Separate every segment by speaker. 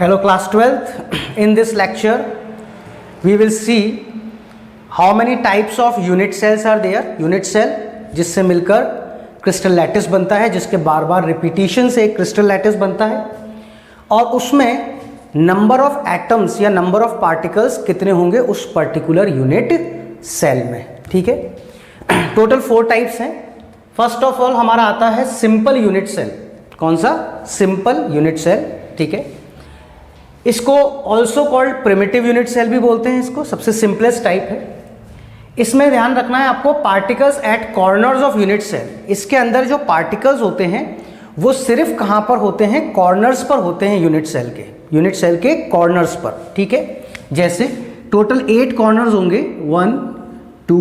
Speaker 1: Hello class 12th. In this lecture we will see how many types of unit cells are there. Unit cell जिससे मिलकर crystal lattice बनता है, जिसके बार बार repetition से एक crystal lattice बनता है, और उसमें नंबर ऑफ एटम्स या नंबर ऑफ पार्टिकल्स कितने होंगे उस पर्टिकुलर यूनिट सेल में. ठीक है, टोटल 4 टाइप्स हैं. फर्स्ट ऑफ ऑल हमारा आता है सिंपल यूनिट सेल. कौन सा? Simple unit cell. ठीक है, इसको also called primitive unit cell भी बोलते हैं. इसको सबसे सिंपलेस्ट टाइप है. इसमें ध्यान रखना है आपको, particles at corners of unit cell. इसके अंदर जो पार्टिकल्स होते हैं वो सिर्फ कहाँ पर होते हैं? कॉर्नर्स पर होते हैं यूनिट सेल के कॉर्नर्स पर. ठीक है, जैसे टोटल 8 कॉर्नर्स होंगे. 1 2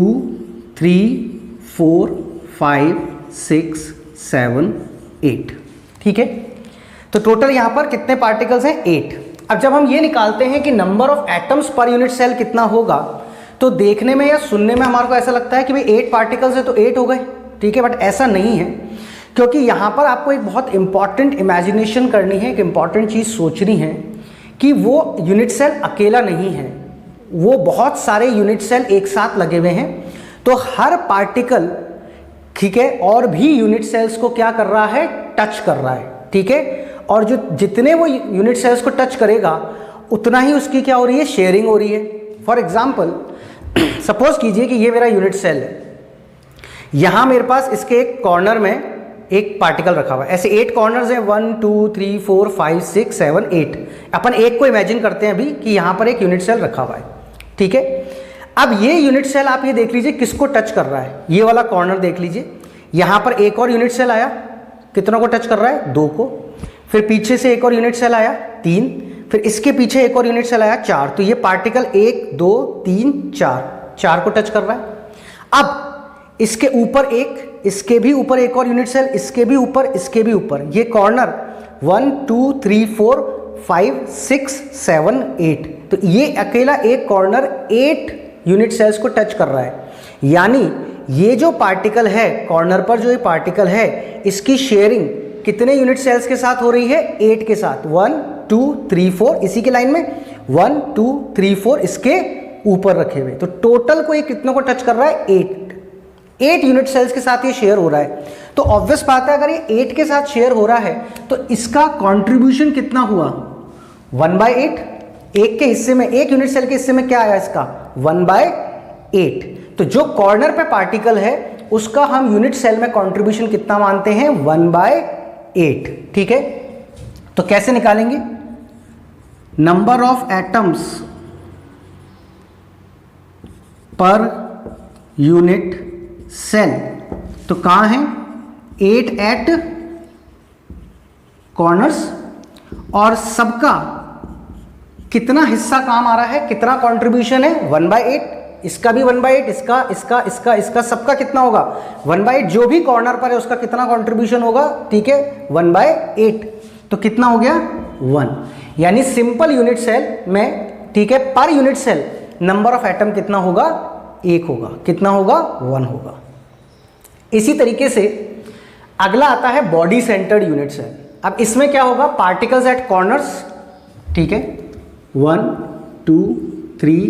Speaker 1: 3 4 5 6 7 8. ठीक है, तो टोटल यहाँ पर कितने पार्टिकल्स हैं? 8. अब जब हम ये निकालते हैं कि number of atoms per unit cell कितना होगा, तो देखने में या सुनने में हमारे को ऐसा लगता है कि भाई 8 पार्टिकल्स है तो 8 हो गए. ठीक है, बट ऐसा नहीं है, क्योंकि यहाँ पर आपको एक बहुत इंपॉर्टेंट इमेजिनेशन करनी है, एक इंपॉर्टेंट चीज़ सोचनी है कि वो यूनिट सेल अकेला नहीं है, वो बहुत सारे यूनिट सेल एक साथ लगे हुए हैं. तो हर पार्टिकल, ठीक है, और भी यूनिट सेल्स को क्या कर रहा है? टच कर रहा है. ठीक है, और जो जितने वो यूनिट सेल्स को टच करेगा उतना ही उसकी क्या हो रही है? शेयरिंग हो रही है. फॉर एग्जाम्पल सपोज कीजिए कि ये मेरा यूनिट सेल है. यहां मेरे पास इसके एक कॉर्नर में एक पार्टिकल रखा हुआ है. ऐसे 8 कॉर्नर्स हैं, 1 2 3 4 5 6 7 8. अपन एक को इमेजिन करते हैं अभी कि यहां पर एक यूनिट सेल रखा हुआ है. ठीक है, अब ये यूनिट सेल आप ये देख लीजिए किसको टच कर रहा है. ये वाला कॉर्नर देख लीजिए, यहां पर एक और यूनिट सेल आया, कितनों को टच कर रहा है? 2 को. फिर पीछे से एक और यूनिट सेल आया 3, फिर इसके पीछे एक और यूनिट सेल आया 4. तो ये पार्टिकल 1 2 3 4 को टच कर रहा है. अब इसके ऊपर एक, इसके भी ऊपर एक और यूनिट सेल, इसके भी ऊपर, इसके भी ऊपर. ये कॉर्नर 1 2 3 4 5 6 7 8. तो ये अकेला एक कॉर्नर 8 यूनिट सेल्स को टच कर रहा है. यानी ये जो पार्टिकल है कॉर्नर पर, जो ये पार्टिकल है, इसकी शेयरिंग कितने यूनिट सेल्स के साथ हो रही है? 8 के साथ. 1 2 3 4 इसी के लाइन में 1 2 3 4 इसके ऊपर रखे हुए. तो टोटल को ये कितनों को टच कर रहा है? 8 यूनिट सेल्स के साथ ये शेयर हो रहा है. तो ऑब्वियस बात है, अगर ये 8 के साथ शेयर हो रहा है तो इसका कंट्रीब्यूशन कितना हुआ? 1/8. एक के हिस्से में, एक यूनिट सेल के हिस्से में क्या आया इसका? 1/8. तो जो कॉर्नर पे पार्टिकल है उसका हम यूनिट सेल में कंट्रीब्यूशन कितना मानते हैं? 1/8. ठीक है, तो कैसे निकालेंगे? Number of atoms per unit cell. तो कहां है? 8 एट कॉर्नर्स, और सबका कितना हिस्सा काम आ रहा है? कितना कंट्रीब्यूशन है? 1/8. इसका भी 1/8, इसका सबका कितना होगा? 1/8. जो भी कॉर्नर पर है उसका कितना कंट्रीब्यूशन होगा? ठीक है, 1/8. तो कितना हो गया? 1. यानी सिंपल यूनिट सेल में, ठीक है, per unit cell number of atom कितना होगा? 1 होगा. कितना होगा? 1 होगा. इसी तरीके से अगला आता है बॉडी सेंटर्ड यूनिट सेल. अब इसमें क्या होगा? Particles at corners. ठीक है, 1 2 3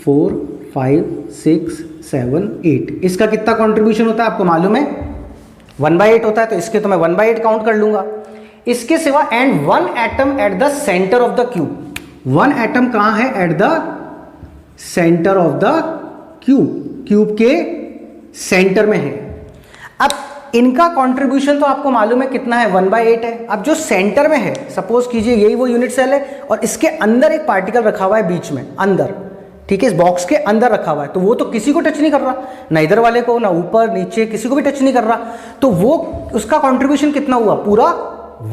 Speaker 1: 4 5 6 7 8. इसका कितना कंट्रीब्यूशन होता है आपको मालूम है? 1/8 होता है. तो इसके तो मैं 1/8 काउंट कर लूंगा. इसके सिवा and 1 atom at the centre of the cube. 1 atom कहां है? At the centre of the cube. Cube के सेंटर में है. अब इनका कंट्रीब्यूशन तो आपको मालूम है कितना है? 1/8 है. अब जो सेंटर में है, सपोज कीजिए यही वो यूनिट सेल है और इसके अंदर एक पार्टिकल रखा हुआ है बीच में अंदर. ठीक है, इस बॉक्स के अंदर रखा हुआ है. तो वो तो किसी को टच नहीं कर रहा, ना इधर वाले को, ना ऊपर नीचे, किसी को भी टच नहीं कर रहा. तो वो उसका कंट्रीब्यूशन कितना हुआ? पूरा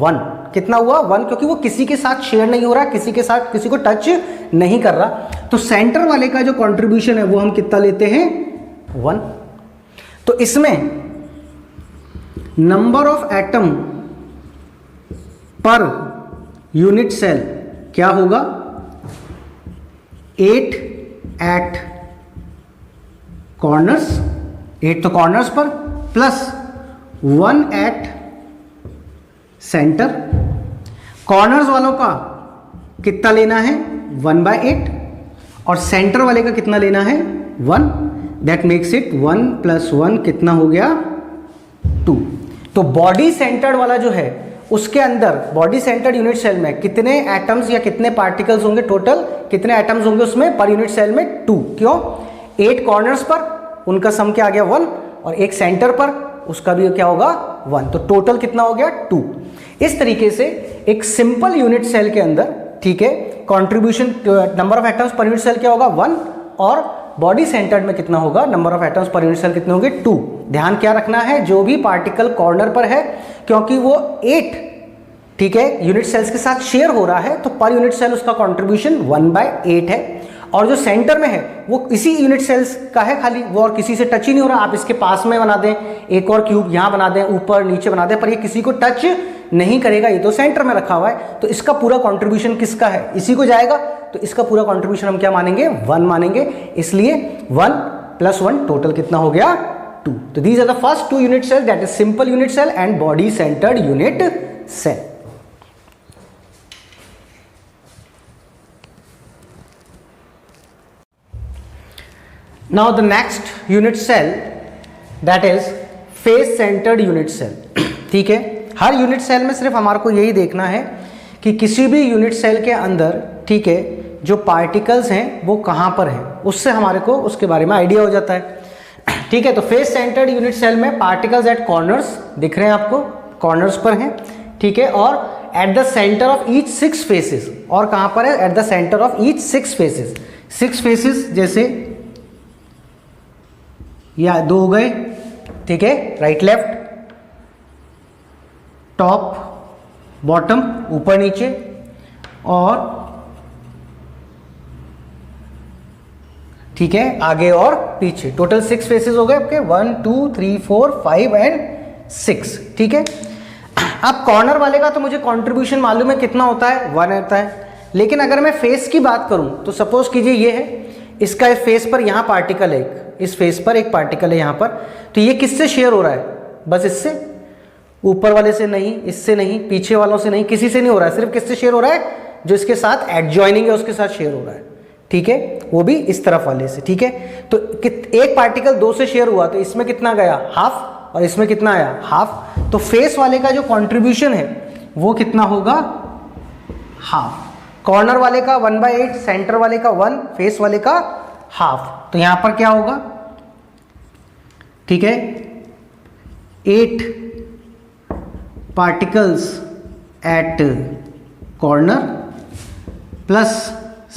Speaker 1: 1. कितना हुआ? 1, क्योंकि वो किसी के साथ शेयर नहीं हो रहा, किसी के साथ किसी को टच नहीं कर रहा. तो सेंटर वाले का जो कंट्रीब्यूशन है वो हम कितना लेते हैं? 1. तो इसमें number of atom per unit cell क्या होगा? 8 एट कॉर्नर्स. 8 तो कॉर्नर्स पर, प्लस 1 एट सेंटर. कॉर्नर्स वालों का कितना लेना है 1/8 और सेंटर वाले का कितना लेना है 1, दैट मेक्स इट 1 + 1 कितना हो गया 2। तो बॉडी सेंटर्ड वाला जो है उसके अंदर बॉडी सेंटर्ड यूनिट सेल में कितने एटम्स या कितने पार्टिकल्स होंगे, टोटल कितने एटम्स होंगे उसमें पर यूनिट सेल में 2। क्यों? 8 कॉर्नर्स पर उनका सम क्या आ गया 1 और एक सेंटर पर उसका भी क्या होगा 1, तो टोटल कितना हो गया 2। इस तरीके से एक सिंपल यूनिट सेल के अंदर, ठीक है, contribution number of atoms per unit cell क्या होगा 1 और बॉडी सेंटर्ड में कितना होगा number of atoms per unit cell कितने होंगे 2। ध्यान क्या रखना है, जो भी पार्टिकल कॉर्नर पर है क्योंकि वो 8, ठीक है, यूनिट सेल्स के साथ शेयर हो रहा है तो पर यूनिट सेल उसका कंट्रीब्यूशन 1/8 है और जो सेंटर में है वो इसी यूनिट सेल्स का है खाली, वो और किसी से टच ही नहीं हो रहा। आप इसके पास में बना दें एक और क्यूब, यहाँ बना दें, ऊपर नीचे बना दें, पर ये किसी को टच नहीं करेगा, ये तो सेंटर में रखा हुआ है। तो इसका पूरा कंट्रीब्यूशन किसका है, इसी को जाएगा, तो इसका पूरा कंट्रीब्यूशन हम क्या मानेंगे 1 मानेंगे, इसलिए 1 + 1 टोटल कितना हो गया 2। तो these are the first 2 unit cell, that is simple unit cell and body centred unit cell. Now the next unit cell that is face centered unit cell, ठीक है। हर यूनिट सेल में सिर्फ हमारे को यही देखना है कि किसी भी यूनिट सेल के अंदर, ठीक है, जो पार्टिकल्स हैं वो कहाँ पर हैं, उससे हमारे को उसके बारे में आइडिया हो जाता है, ठीक है। तो फेस सेंटर्ड यूनिट सेल में पार्टिकल्स एट कॉर्नर्स दिख रहे हैं आपको, कॉर्नर्स पर हैं, ठीक है, और at the centre of each 6 faces, और कहाँ पर है at the centre of each 6 faces. 6 faces जैसे या 2 हो गए, ठीक है, राइट लेफ्ट, टॉप बॉटम, ऊपर नीचे, और ठीक है आगे और पीछे। टोटल 6 फेसेस हो गए आपके, 1 2 3 4 5 एंड 6, ठीक है। अब कॉर्नर वाले का तो मुझे कंट्रीब्यूशन मालूम है कितना होता है 1 होता है, लेकिन अगर मैं फेस की बात करूं तो सपोज कीजिए ये है, इसका इस फेस पर यहाँ पार्टिकल है, इस फेस पर एक पार्टिकल है यहाँ पर, तो ये किससे शेयर हो रहा है, बस इससे, ऊपर वाले से नहीं, इससे नहीं, पीछे वालों से नहीं, किसी से नहीं हो रहा है, सिर्फ किससे शेयर हो रहा है, जो इसके साथ एडजॉइनिंग है उसके साथ शेयर हो रहा है, ठीक है, वो भी इस तरफ वाले से, ठीक है। तो एक पार्टिकल 2 से शेयर हुआ तो इसमें कितना गया हाफ और इसमें कितना आया हाफ, तो फेस वाले का जो कंट्रीब्यूशन है वो कितना होगा हाफ, कॉर्नर वाले का 1/8, सेंटर वाले का 1, फेस वाले का हाफ। तो यहां पर क्या होगा, ठीक है, 8 particles at corner plus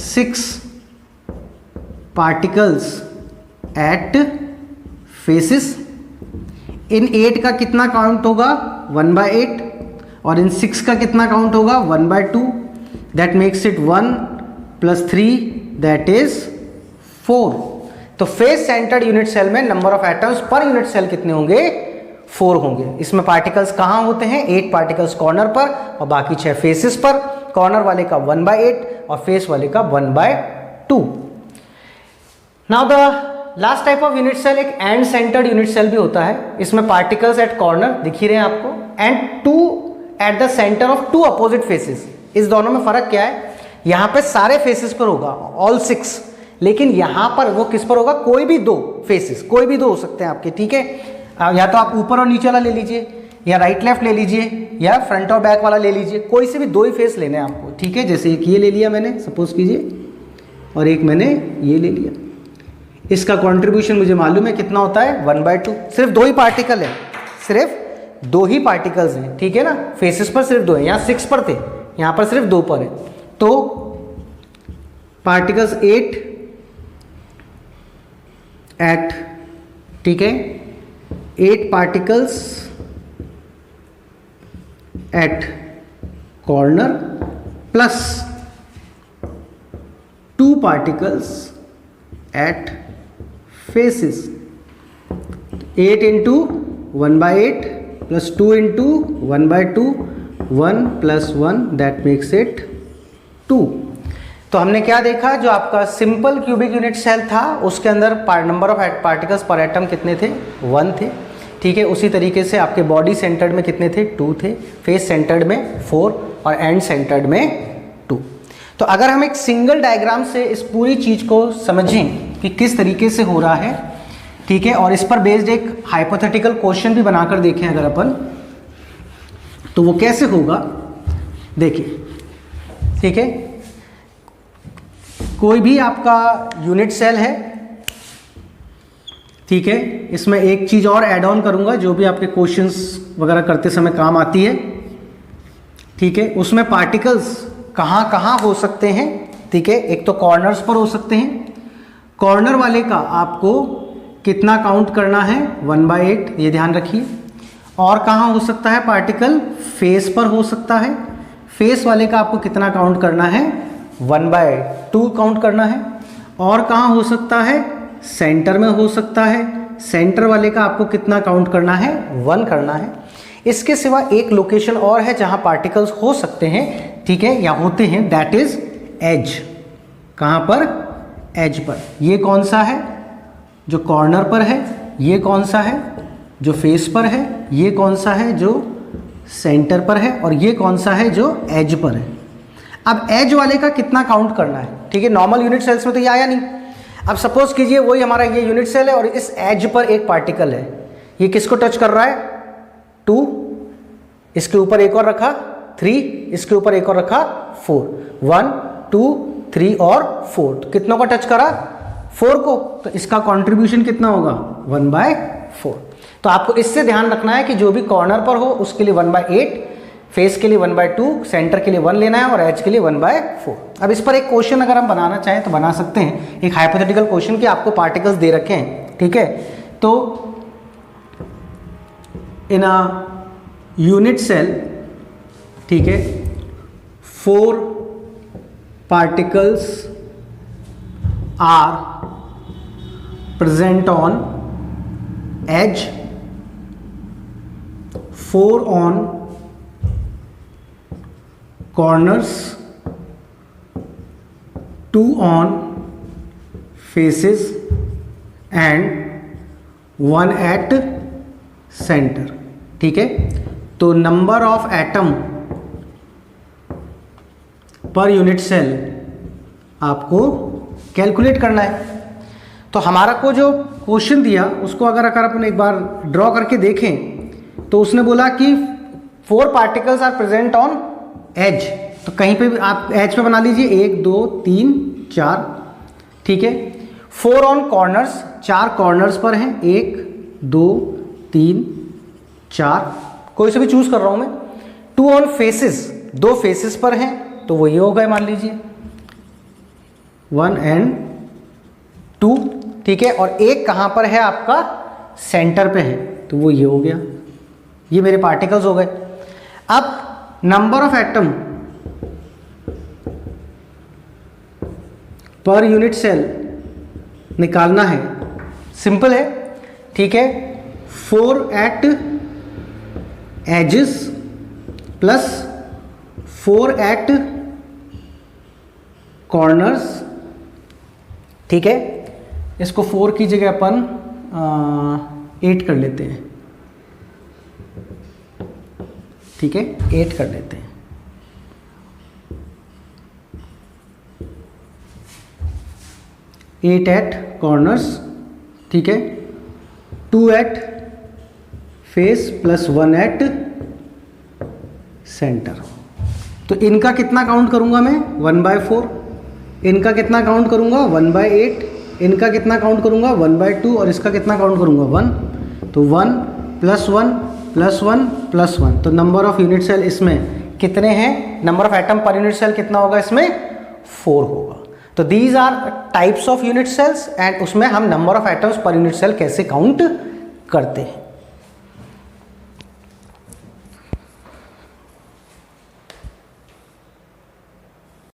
Speaker 1: 6 particles at faces. इन 8 का कितना काउंट होगा 1/8 और इन 6 का कितना काउंट होगा 1/2, that makes it 1 + 3 that is 4। तो फेस सेंटर्ड यूनिट सेल में number of atoms per unit cell कितने होंगे 4 होंगे। इसमें पार्टिकल्स कहाँ होते हैं, 8 पार्टिकल्स कॉर्नर पर और बाकी 6 फेसेस पर, कॉर्नर वाले का 1/8 और फेस वाले का 1/2। Now the last type of unit cell एक एंड सेंटर्ड यूनिट सेल भी होता है। इसमें पार्टिकल्स एट कॉर्नर दिख ही रहे हैं आपको and 2 at the centre of 2 opposite faces. इस दोनों में फर्क क्या है, यहाँ पे सारे फेसेस पर होगा ऑल 6, लेकिन यहाँ पर वो किस पर होगा, कोई भी 2 फेसेस, कोई भी 2 हो सकते हैं आपके, ठीक है। या तो आप ऊपर और नीचे वाला ले लीजिए, या राइट लेफ्ट ले लीजिए, या फ्रंट और बैक वाला ले लीजिए, कोई से भी 2 ही फेस लेने हैं आपको, ठीक है। जैसे एक ये ले लिया मैंने सपोज कीजिए, और एक मैंने ये ले लिया, इसका कंट्रीब्यूशन मुझे मालूम है कितना होता है 1/2। सिर्फ 2 ही पार्टिकल है, सिर्फ 2 ही पार्टिकल्स हैं, ठीक है ना, फेसेस पर सिर्फ 2 है, यहाँ 6 पर थे, यहाँ पर सिर्फ 2 पर है। तो पार्टिकल्स 8 एट, ठीक है, 8 particles at corner plus 2 particles at faces. 8 × 1/8 plus 2 × 1/2, 1 + 1 that makes it 2। तो हमने क्या देखा, जो आपका सिंपल क्यूबिक यूनिट सेल था उसके अंदर नंबर ऑफ पार्टिकल्स पर एटम कितने थे 1 थे, ठीक है। उसी तरीके से आपके बॉडी सेंटर्ड में कितने थे 2 थे, फेस सेंटर्ड में 4 और एंड सेंटर्ड में 2। तो अगर हम एक सिंगल डायग्राम से इस पूरी चीज़ को समझें कि किस तरीके से हो रहा है, ठीक है, और इस पर बेस्ड एक हाइपोथेटिकल क्वेश्चन भी बनाकर देखें अगर अपन, तो वो कैसे होगा देखिए, ठीक है। कोई भी आपका यूनिट सेल है, ठीक है, इसमें एक चीज़ और ऐड ऑन करूंगा जो भी आपके क्वेश्चंस वगैरह करते समय काम आती है, ठीक है। उसमें पार्टिकल्स कहाँ कहाँ हो सकते हैं, ठीक है। एक तो कॉर्नर्स पर हो सकते हैं, कॉर्नर वाले का आपको कितना काउंट करना है 1/8, ये ध्यान रखिए। और कहाँ हो सकता है पार्टिकल, फेस पर हो सकता है, फेस वाले का आपको कितना काउंट करना है 1/2 काउंट करना है। और कहाँ हो सकता है, सेंटर में हो सकता है, सेंटर वाले का आपको कितना काउंट करना है 1 करना है। इसके सिवा एक लोकेशन और है जहाँ पार्टिकल्स हो सकते हैं, ठीक है, या होते हैं, दैट इज एज। कहाँ पर, एज पर। ये कौन सा है, जो कॉर्नर पर है, ये कौन सा है जो फेस पर है, ये कौन सा है जो सेंटर पर है, और ये कौन सा है जो एज पर है। अब एज वाले का कितना काउंट करना है, ठीक है। नॉर्मल यूनिट सेल्स में तो ये आया नहीं। अब सपोज कीजिए वही हमारा ये यूनिट सेल है और इस एज पर एक पार्टिकल है, ये किसको टच कर रहा है 2, इसके ऊपर एक और रखा 3, इसके ऊपर एक और रखा 4, 1 2 3 और 4, तो कितनों को टच करा 4 को, तो इसका कंट्रीब्यूशन कितना होगा 1/4। तो आपको इससे ध्यान रखना है कि जो भी कॉर्नर पर हो उसके लिए 1/8, फेस के लिए 1/2, सेंटर के लिए 1 लेना है और एज के लिए 1/4। अब इस पर एक क्वेश्चन अगर हम बनाना चाहें तो बना सकते हैं, एक हाइपोथेटिकल क्वेश्चन कि आपको पार्टिकल्स दे रखे हैं, ठीक है। तो इन अ यूनिट सेल, ठीक है, 4 particles are present on edge, 4 on corners, 2 on faces and 1 at center, ठीक है। तो number of atom per unit cell आपको कैलकुलेट करना है। तो हमारा को जो क्वेश्चन दिया उसको अगर अपन एक बार ड्रॉ करके देखें तो उसने बोला कि 4 particles are present on edge, तो कहीं पे भी आप एज पे बना लीजिए 1 2 3 4, ठीक है। 4 ऑन कॉर्नर्स, 4 कॉर्नर्स पर हैं, 1 2 3 4, कोई से भी चूज कर रहा हूं मैं। 2 ऑन फेसेस, 2 फेसेस पर हैं, तो वो ये हो गए मान लीजिए 1 and 2, ठीक है। और एक कहाँ पर है आपका, सेंटर पे है, तो वो ये हो गया, ये मेरे पार्टिकल्स हो गए। अब number of atom per unit cell निकालना है, सिंपल है, ठीक है। 4 at edges plus 4 at corners, ठीक है। इसको 4 की जगह अपन 8 कर लेते हैं, ठीक है, 8 कर लेते हैं। एट एट कॉर्नर्स, ठीक है, 2 at face plus 1 at centre. तो इनका कितना काउंट करूंगा मैं 1/4, इनका कितना काउंट करूंगा 1/8, इनका कितना काउंट करूंगा 1/2 और इसका कितना काउंट करूंगा 1। तो 1 + 1 + 1 + 1, तो नंबर ऑफ यूनिट सेल इसमें कितने हैं, number of atom per unit cell कितना होगा इसमें 4 होगा। तो these are types of unit cells and उसमें हम number of atoms per unit cell कैसे काउंट करते हैं।